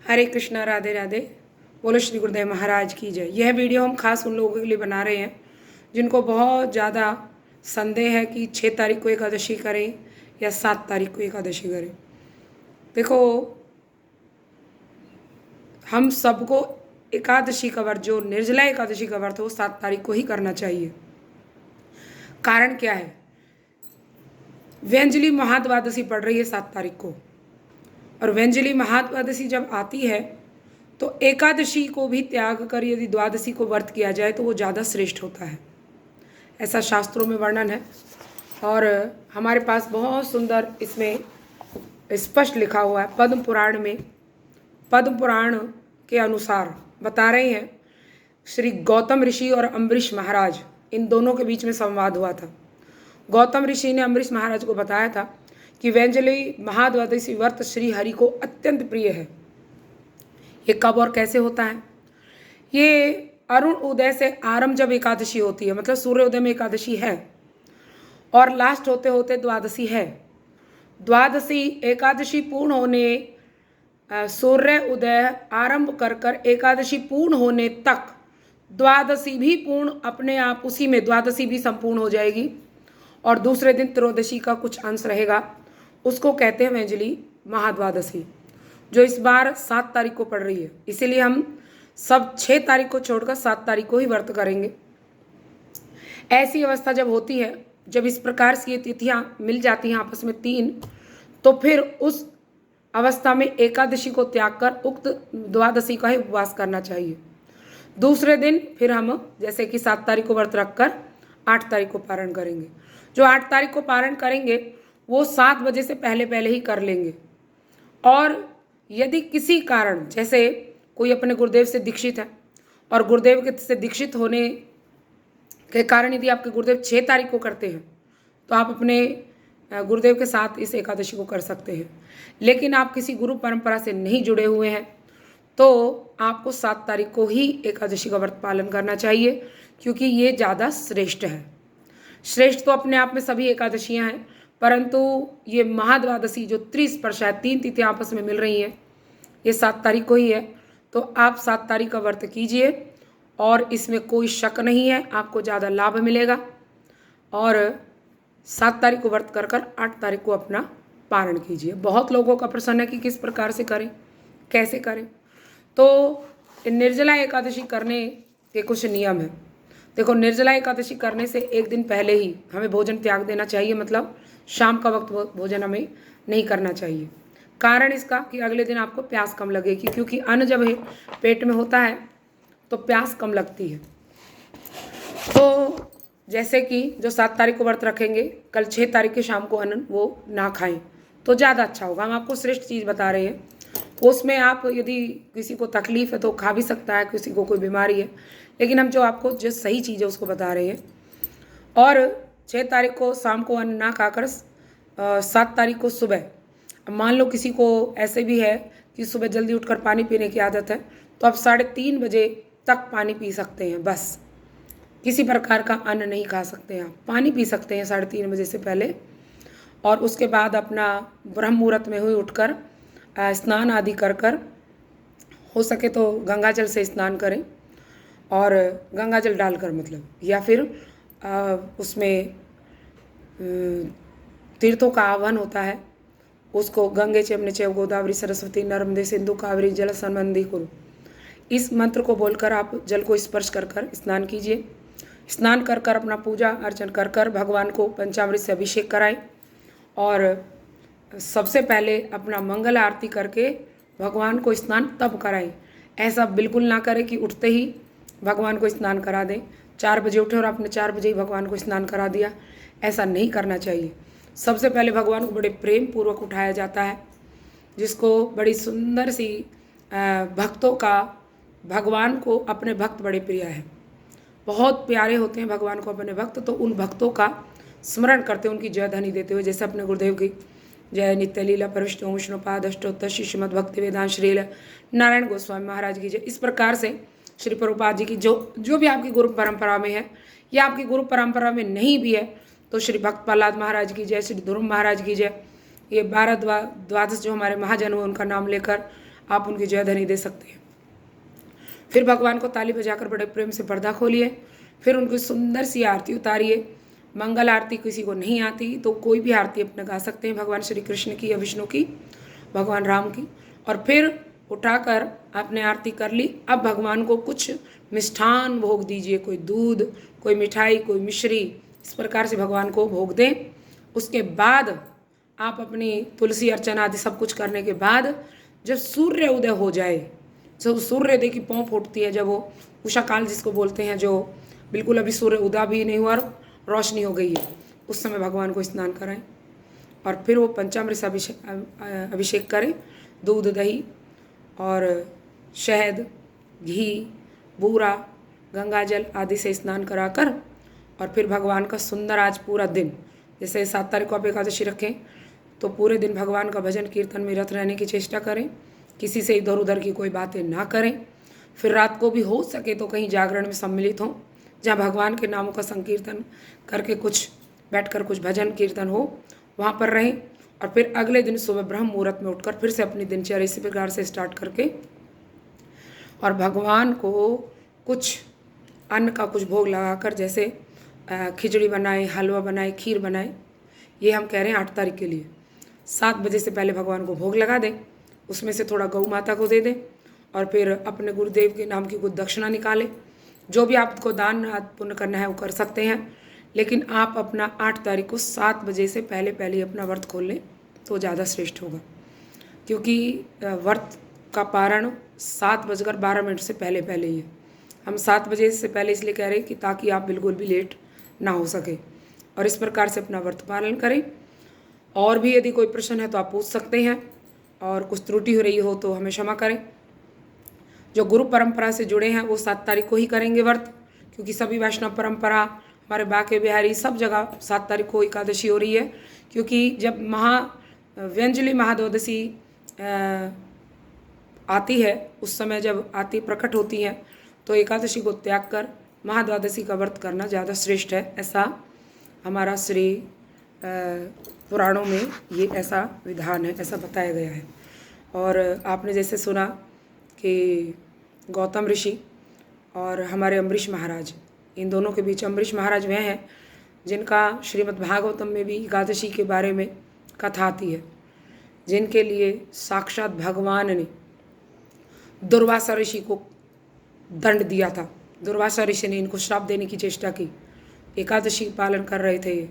हरे कृष्णा, राधे राधे। बोलो श्री गुरुदेव महाराज की जय। यह वीडियो हम खास उन लोगों के लिए बना रहे हैं जिनको बहुत ज़्यादा संदेह है कि 6 तारीख को एकादशी करें या 7 तारीख को एकादशी करें। देखो, हम सबको एकादशी का व्रत, जो निर्जला एकादशी का व्रत है, वो 7 तारीख को ही करना चाहिए। कारण क्या है? व्यंजली महाद्वादशी पड़ रही है 7 तारीख को, और व्यंजली महाद्वादशी जब आती है तो एकादशी को भी त्याग कर यदि द्वादशी को व्रत किया जाए तो वो ज़्यादा श्रेष्ठ होता है, ऐसा शास्त्रों में वर्णन है। और हमारे पास बहुत सुंदर इसमें स्पष्ट लिखा हुआ है पद्म पुराण में। पद्म पुराण के अनुसार बता रहे हैं, श्री गौतम ऋषि और अम्बरीश महाराज, इन दोनों के बीच में संवाद हुआ था। गौतम ऋषि ने अम्बरीश महाराज को बताया था कि व्यंजली महाद्वादशी व्रत श्री हरि को अत्यंत प्रिय है। ये कब और कैसे होता है? ये अरुण उदय से आरंभ जब एकादशी होती है, मतलब सूर्योदय में एकादशी है और लास्ट होते होते द्वादशी है। द्वादशी एकादशी पूर्ण होने, सूर्य उदय आरंभ कर कर एकादशी पूर्ण होने तक द्वादशी भी पूर्ण अपने आप, उसी में द्वादशी भी संपूर्ण हो जाएगी और दूसरे दिन त्रयोदशी का कुछ अंश रहेगा। उसको कहते हैं व्यंजली महाद्वादशी, जो इस बार 7 तारीख को पड़ रही है। इसीलिए हम सब 6 तारीख को छोड़कर 7 तारीख को ही व्रत करेंगे। ऐसी अवस्था जब होती है, जब इस प्रकार से ये तिथियां मिल जाती हैं आपस में 3, तो फिर उस अवस्था में एकादशी को त्याग कर उक्त द्वादशी का ही उपवास करना चाहिए। दूसरे दिन फिर हम जैसे कि 7 तारीख को व्रत रखकर 8 तारीख को पारण करेंगे। जो 8 तारीख को पारण करेंगे वो 7 बजे से पहले पहले ही कर लेंगे। और यदि किसी कारण, जैसे कोई अपने गुरुदेव से दीक्षित है और गुरुदेव के से दीक्षित होने के कारण यदि आपके गुरुदेव 6 तारीख को करते हैं तो आप अपने गुरुदेव के साथ इस एकादशी को कर सकते हैं। लेकिन आप किसी गुरु परंपरा से नहीं जुड़े हुए हैं तो आपको 7 तारीख को ही एकादशी का व्रत पालन करना चाहिए, क्योंकि ये ज़्यादा श्रेष्ठ है। श्रेष्ठ तो अपने आप में सभी एकादशियाँ हैं, परंतु ये महाद्वादशी जो त्रिस्पर्शा है, 3 तिथियां आपस में मिल रही हैं, ये 7 तारीख को ही है। तो आप 7 तारीख का व्रत कीजिए और इसमें कोई शक नहीं है, आपको ज़्यादा लाभ मिलेगा। और 7 तारीख को व्रत कर 8 तारीख को अपना पारण कीजिए। बहुत लोगों का प्रश्न है कि किस प्रकार से करें, कैसे करें। तो निर्जला एकादशी करने के कुछ नियम हैं। देखो, निर्जला एकादशी करने से एक दिन पहले ही हमें भोजन त्याग देना चाहिए, मतलब शाम का वक्त भोजन हमें नहीं करना चाहिए। कारण इसका कि अगले दिन आपको प्यास कम लगेगी, क्योंकि अन्न जब पेट में होता है तो प्यास कम लगती है। तो जैसे कि जो 7 तारीख को व्रत रखेंगे, कल 6 तारीख के शाम को अन्न वो ना खाएं तो ज़्यादा अच्छा होगा। हम आपको श्रेष्ठ चीज़ बता रहे हैं। उसमें आप यदि किसी को तकलीफ़ है तो खा भी सकता है, किसी को कोई बीमारी है, लेकिन हम जो आपको जो सही चीज़ है उसको बता रहे हैं। और 6 तारीख को शाम को अन्न ना खाकर 7 तारीख को सुबह, मान लो किसी को ऐसे भी है कि सुबह जल्दी उठकर पानी पीने की आदत है, तो आप 3:30 बजे तक पानी पी सकते हैं। बस किसी प्रकार का अन्न नहीं खा सकते हैं, आप पानी पी सकते हैं 3:30 बजे से पहले। और उसके बाद अपना ब्रह्म मुहूर्त में हुई उठकर स्नान आदि कर हो सके तो गंगा जल से स्नान करें, और गंगा जल डालकर मतलब, या फिर उसमें तीर्थों का आह्वान होता है, उसको गंगे चैव चैव गोदावरी सरस्वती नर्मदे सिंधु कावेरी जल संबंधी कुरु, इस मंत्र को बोलकर आप जल को स्पर्श कर स्नान कीजिए। स्नान कर अपना पूजा अर्चन कर भगवान को पंचामृत से अभिषेक कराएं। और सबसे पहले अपना मंगल आरती करके भगवान को स्नान तब कराएं। ऐसा बिल्कुल ना करें कि उठते ही भगवान को स्नान करा दें। 4 बजे उठे और आपने 4 बजे ही भगवान को स्नान करा दिया, ऐसा नहीं करना चाहिए। सबसे पहले भगवान को बड़े प्रेम पूर्वक उठाया जाता है, जिसको बड़ी सुंदर सी भक्तों का, भगवान को अपने भक्त बड़े प्रिय है, बहुत प्यारे होते हैं भगवान को अपने भक्त। तो उन भक्तों का स्मरण करते, उनकी जय ध्वनि देते हुए, जैसे अपने गुरुदेव की जय नित्य लीला प्रविष्टो विष्णुपाद अष्टोत्तर श्रीमद् भक्ति वेदांत श्रील नारायण गोस्वामी महाराज की जय, इस प्रकार से श्री प्रभुपाद जी की जो भी आपकी गुरु परंपरा में है या आपकी गुरु परंपरा में नहीं भी है, तो श्री भक्त प्रहलाद महाराज की जय, श्री ध्रुव महाराज की जय, ये 12 द्वादश जो हमारे महाजन हुए उनका नाम लेकर आप उनकी जय ध्वनि दे सकते हैं। फिर भगवान को ताली बजाकर बड़े प्रेम से पर्दा खोलिए, फिर उनकी सुंदर सी आरती उतारिए। मंगल आरती किसी को नहीं आती तो कोई भी आरती अपने गा सकते हैं, भगवान श्री कृष्ण की या विष्णु की, भगवान राम की। और फिर उठाकर आपने आरती कर ली। अब भगवान को कुछ मिष्ठान भोग दीजिए, कोई दूध, कोई मिठाई, कोई मिश्री, इस प्रकार से भगवान को भोग दें। उसके बाद आप अपनी तुलसी अर्चना आदि सब कुछ करने के बाद जब सूर्य उदय हो जाए, जब सूर्योदय की पोंप उठती है, जब वो उषा काल जिसको बोलते हैं, जो बिल्कुल अभी सूर्य उदय भी नहीं हुआ और रोशनी हो गई है, उस समय भगवान को स्नान कराएं। और फिर वो पंचामृत से अभिषेक करें, दूध, दही और शहद, घी, बूरा, गंगाजल आदि से स्नान कराकर, और फिर भगवान का सुंदर आज पूरा दिन, जैसे 7 तारीख को आप एकादशी रखें तो पूरे दिन भगवान का भजन कीर्तन में रत रहने की चेष्टा करें, किसी से इधर उधर की कोई बातें ना करें। फिर रात को भी हो सके तो कहीं जागरण में सम्मिलित हों, जहाँ भगवान के नामों का संकीर्तन करके कुछ बैठकर कुछ भजन कीर्तन हो, वहाँ पर रहें। और फिर अगले दिन सुबह ब्रह्म मुहूर्त में उठकर फिर से अपनी दिनचर्या इसी प्रकार से स्टार्ट करके और भगवान को कुछ अन्न का कुछ भोग लगाकर, जैसे खिचड़ी बनाए, हलवा बनाए, खीर बनाए, ये हम कह रहे हैं 8 तारीख के लिए। 7 बजे से पहले भगवान को भोग लगा दें, उसमें से थोड़ा गौ माता को दे दें और फिर अपने गुरुदेव के नाम की कुछ दक्षिणा निकालें। जो भी आपको दान पुण्य करना है वो कर सकते हैं, लेकिन आप अपना 8 तारीख को 7 बजे से पहले पहले अपना व्रत खोल लें तो ज़्यादा श्रेष्ठ होगा, क्योंकि व्रत का पारण 7:12 से पहले पहले ही है। हम 7 बजे से पहले इसलिए कह रहे हैं कि ताकि आप बिल्कुल भी लेट ना हो सके, और इस प्रकार से अपना व्रत पालन करें। और भी यदि कोई प्रश्न है तो आप पूछ सकते हैं, और कुछ त्रुटि हो रही हो तो हमें क्षमा करें। जो गुरु परंपरा से जुड़े हैं वो 7 तारीख को ही करेंगे व्रत, क्योंकि सभी वैष्णव परंपरा, हमारे बाके बिहारी सब जगह 7 तारीख को एकादशी हो रही है। क्योंकि जब व्यंजली महाद्वादशी आती है, उस समय जब आती प्रकट होती है तो एकादशी को त्याग कर महाद्वादशी का व्रत करना ज़्यादा श्रेष्ठ है। ऐसा हमारा श्री पुराणों में ये ऐसा विधान है, ऐसा बताया गया है। और आपने जैसे सुना कि गौतम ऋषि और हमारे अम्बरीश महाराज, इन दोनों के बीच अम्बरीश महाराज वह हैं जिनका श्रीमद् भागवतम में भी एकादशी के बारे में कथा आती है, जिनके लिए साक्षात भगवान ने दुर्वासा ऋषि को दंड दिया था। दुर्वासा ऋषि ने इनको श्राप देने की चेष्टा की, एकादशी पालन कर रहे थे ये,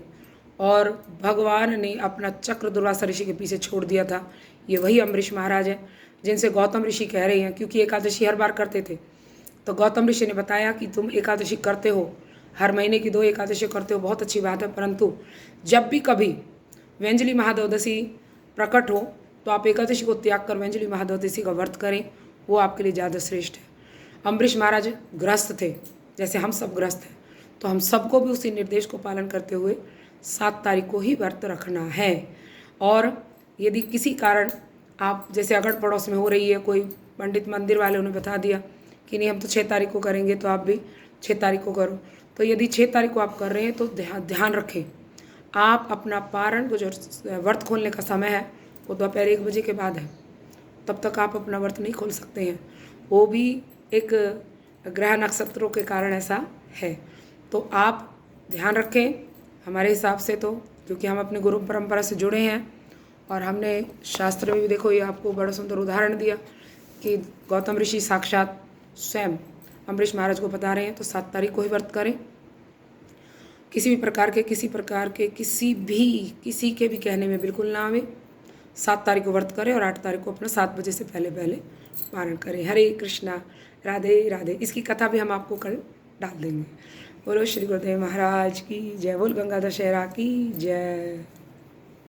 और भगवान ने अपना चक्र दुर्वासा ऋषि के पीछे छोड़ दिया था। ये वही अम्बरीश महाराज हैं जिनसे गौतम ऋषि कह रहे हैं, क्योंकि एकादशी हर बार करते थे। तो गौतम ऋषि ने बताया कि तुम एकादशी करते हो, हर महीने की 2 एकादशी करते हो, बहुत अच्छी बात है, परंतु जब भी कभी व्यंजली महाद्वादशी प्रकट हो तो आप एकादशी को त्याग कर व्यंजली महाद्वादशी का व्रत करें, वो आपके लिए ज़्यादा श्रेष्ठ है। अम्बरीश महाराज गृहस्थ थे, जैसे हम सब गृहस्थ हैं, तो हम सबको भी उसी निर्देश को पालन करते हुए 7 तारीख को ही व्रत रखना है। और यदि किसी कारण आप, जैसे अगड़ पड़ोस में हो रही है, कोई पंडित मंदिर वाले उन्हें बता दिया कि नहीं हम तो 6 तारीख को करेंगे, तो आप भी 6 तारीख को करो। तो यदि 6 तारीख को आप कर रहे हैं तो ध्यान रखें, आप अपना पारण को, जो व्रत खोलने का समय है वो दोपहर 1 बजे के बाद है, तब तक आप अपना व्रत नहीं खोल सकते हैं। वो भी एक ग्रह नक्षत्रों के कारण ऐसा है। तो आप ध्यान रखें हमारे हिसाब से, तो क्योंकि हम अपने गुरु परंपरा से जुड़े हैं, और हमने शास्त्र में भी देखो ये आपको बड़ा सुंदर उदाहरण दिया कि गौतम ऋषि साक्षात स्वयं अम्बरीश महाराज को बता रहे हैं। तो 7 तारीख को ही व्रत करें, किसी भी प्रकार के किसी के भी कहने में बिल्कुल ना आवे। 7 तारीख को व्रत करें और 8 तारीख को अपना 7 बजे से पहले पहले पारण करें। हरे कृष्णा, राधे राधे। इसकी कथा भी हम आपको कल डाल देंगे। बोलो श्री गुरुदेव महाराज की जय, बोल गंगाधर शहरा की जय।